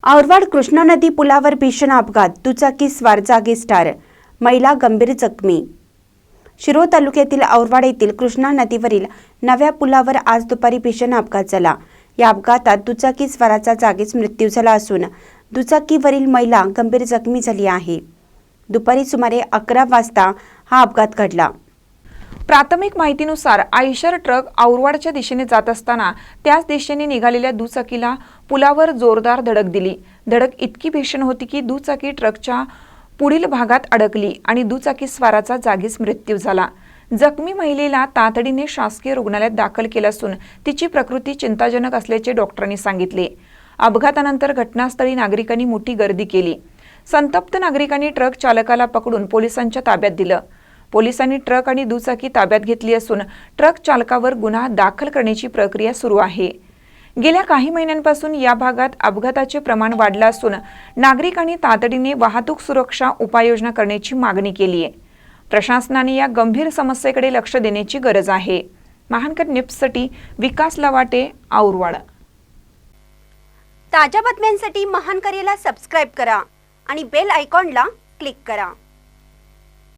औरवाड कृष्णा नदी पुलावर भीषण अपघात, दुचाकी स्वार जागीच ठार, महिला गंभीर जखमी। शिरोळ तालुक्यातील औरवाड येथील कृष्णा नदीवरील नव्या पुलावर आज दुपारी भीषण अपघात झाला। या अपघातात दुचाकी स्वाराचा जागीच मृत्यू झाला असून दुचाकीवरील महिला गंभीर जखमी झाली आहे। दुपारी सुमारे 11 वाजता हा अपघात घडला। प्राथमिक माहितीनुसार आयशर ट्रक औरवाडच्या दिशेने जात असताना त्याच दिशेने निघालेल्या दुचाकीला पुलावर जोरदार धडक दिली। धडक इतकी भीषण होती की दुचाकी ट्रकच्या पुढील भागात अडकली आणि दुचाकी स्वाराचा जागीच मृत्यू झाला। जखमी महिलेला तातडीने शासकीय रुग्णालयात दाखल केले असून तिची प्रकृती चिंताजनक असल्याचे डॉक्टरांनी सांगितले। अपघातानंतर घटनास्थळी नागरिकांनी मोठी गर्दी केली। संतप्त नागरिकांनी ट्रक चालकाला पकडून पोलिसांच्या ताब्यात दिलं। पोलिसांनी ट्रक आणि दुचाकी ताब्यात घेतली असून ट्रक चालकावर गुन्हा दाखल करण्याची प्रक्रिया सुरू आहे। गेल्या काही महिन्यांपासून या भागात अपघाताचे प्रमाण वाढले असून नागरिकांनी तातडीने वाहतूक सुरक्षा उपाययोजना करण्याची मागणी केली आहे। प्रशासनाने या गंभीर समस्येकडे लक्ष देण्याची गरज आहे। महानकर न्यूजसाठी विकास लवाटे, औरवाड। ताज्या बातम्यांसाठी महानकरेला सबस्क्राइब करा आणि बेल आयकॉनला क्लिक करा।